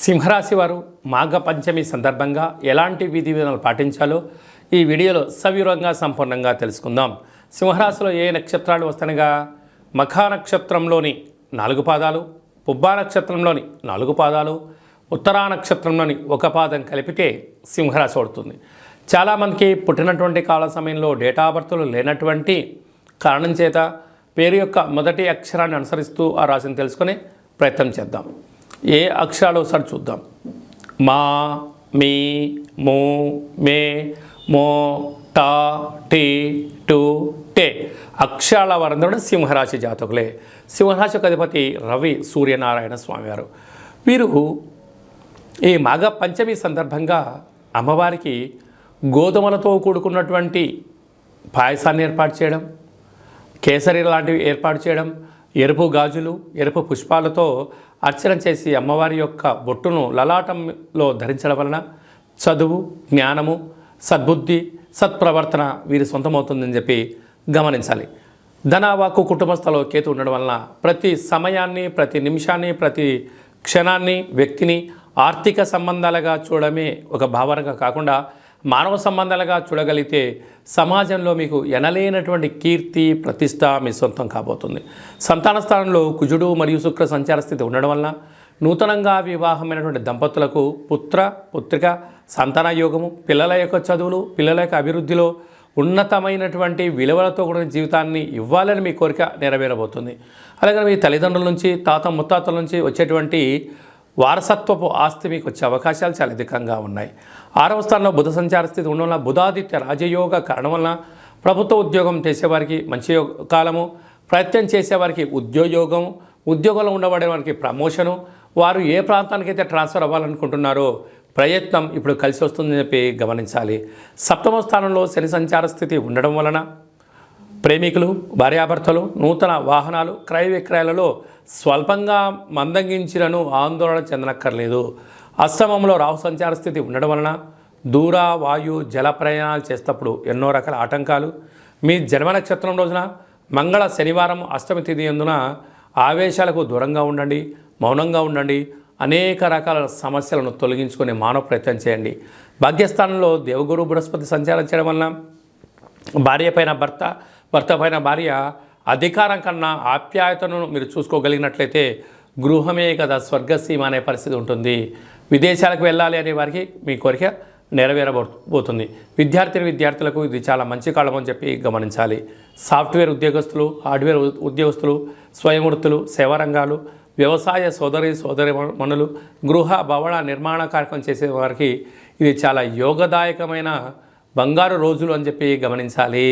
సింహరాశి వారు మాఘ పంచమి సందర్భంగా ఎలాంటి విధి విధానాలు పాటించాలో ఈ వీడియోలో సవివరంగా సంపూర్ణంగా తెలుసుకుందాం. సింహరాశిలో ఏ నక్షత్రాలు వస్తాయనగా మఖా నక్షత్రంలోని 4 పాదాలు, పుబ్బా నక్షత్రంలోని 4 పాదాలు, ఉత్తరా నక్షత్రంలోని 1 పాదం కలిపితే సింహరాశి అవుతుంది. చాలామందికి పుట్టినటువంటి కాల సమయంలో డేటా ఆఫ్ బర్త్లు లేనటువంటి కారణం చేత పేరు యొక్క మొదటి అక్షరాన్ని అనుసరిస్తూ ఆ రాశిని తెలుసుకునే ప్రయత్నం చేద్దాం. ఏ అక్షరాలు ఒకసారి చూద్దాం. మా, మీ, మూ, మే, మో, టా, టీ, టు, టే అక్షరాల వారందరూ సింహరాశి జాతకులే. సింహరాశికి అధిపతి రవి సూర్యనారాయణ స్వామివారు. వీరు ఈ మాఘ పంచమి సందర్భంగా అమ్మవారికి గోధుమలతో కూడుకున్నటువంటి పాయసాన్ని ఏర్పాటు చేయడం, కేసరి లాంటివి ఏర్పాటు చేయడం, ఎరుపు గాజులు, ఎరుపు పుష్పాలతో అర్చన చేసి అమ్మవారి యొక్క బొట్టును లలాటంలో ధరించడం వలన చదువు, జ్ఞానము, సద్బుద్ధి, సత్ప్రవర్తన వీరి సొంతమవుతుందని చెప్పి గమనించాలి. ధనవాకు కుటుంబస్థలో కేతు ఉండడం వలన ప్రతి సమయాన్ని, ప్రతి నిమిషాన్ని, ప్రతి క్షణాన్ని, వ్యక్తిని ఆర్థిక సంబంధాలుగా చూడడమే ఒక భావనగా కాకుండా మానవ సంబంధాలుగా చూడగలిగితే సమాజంలో మీకు ఎనలేనటువంటి కీర్తి, ప్రతిష్ట మీ సొంతం కాబోతుంది. సంతాన స్థానంలో కుజుడు మరియు శుక్ర సంచార స్థితి ఉండడం వలన నూతనంగా వివాహమైనటువంటి దంపతులకు పుత్ర, పుత్రిక, సంతాన యోగము, పిల్లల యొక్క చదువులు, పిల్లల యొక్క అభివృద్ధిలో ఉన్నతమైనటువంటి విలువలతో కూడిన జీవితాన్ని ఇవ్వాలని మీ కోరిక నెరవేరబోతుంది. అలాగే మీ తల్లిదండ్రుల నుంచి, తాత ముత్తాతల నుంచి వచ్చేటువంటి వారసత్వపు ఆస్తి మీకు వచ్చే అవకాశాలు చాలా అధికంగా ఉన్నాయి. 6వ స్థానంలో బుధ సంచార స్థితి ఉండడం వల్ల బుధాదిత్య రాజయోగ కారణం వలన ప్రభుత్వ ఉద్యోగం చేసేవారికి మంచి కాలము, ప్రయత్నం చేసేవారికి ఉద్యోగం, ఉద్యోగంలో ఉండబడే వారికి ప్రమోషను, వారు ఏ ప్రాంతానికైతే ట్రాన్స్ఫర్ అవ్వాలనుకుంటున్నారో ప్రయత్నం ఇప్పుడు కలిసి వస్తుందని చెప్పి గమనించాలి. 7వ స్థానంలో శని సంచార స్థితి ఉండడం వలన ప్రేమికులు, భార్యాభర్తలు నూతన వాహనాలు, క్రయ విక్రయాలలో స్వల్పంగా మందగించినను ఆందోళన చెందనక్కర్లేదు. అష్టమంలో రాహు సంచార స్థితి ఉండడం వలన దూర, వాయు, జల ప్రయాణాలు చేసేటప్పుడు ఎన్నో రకాల ఆటంకాలు. మీ జన్మ నక్షత్రం రోజున మంగళ శనివారం అష్టమి తిథి యందున ఆవేశాలకు దూరంగా ఉండండి, మౌనంగా ఉండండి. అనేక రకాల సమస్యలను తొలగించుకునే మానవ ప్రయత్నం చేయండి. భాగ్యస్థానంలో దేవగురు బృహస్పతి సంచారం చేయడం వలన భార్య పైన భర్త, భర్త పైన భార్య అధికారం కన్నా ఆప్యాయతను మీరు చూసుకోగలిగినట్లయితే గృహమే కదా స్వర్గసీమ అనే పరిస్థితి ఉంటుంది. విదేశాలకు వెళ్ళాలి అనే వారికి మీ కోరిక నెరవేరబోతుంది. విద్యార్థులకు ఇది చాలా మంచి కాలం అని చెప్పి గమనించాలి. సాఫ్ట్వేర్ ఉద్యోగస్తులు, హార్డ్వేర్ ఉద్యోగస్తులు, స్వయం వృత్తులు, సేవా రంగాలు, వ్యవసాయ సోదరిమణులు, గృహ భవన నిర్మాణ కార్యక్రమం చేసే వారికి ఇది చాలా యోగదాయకమైన బంగారు రోజులు అని చెప్పి గమనించాలి.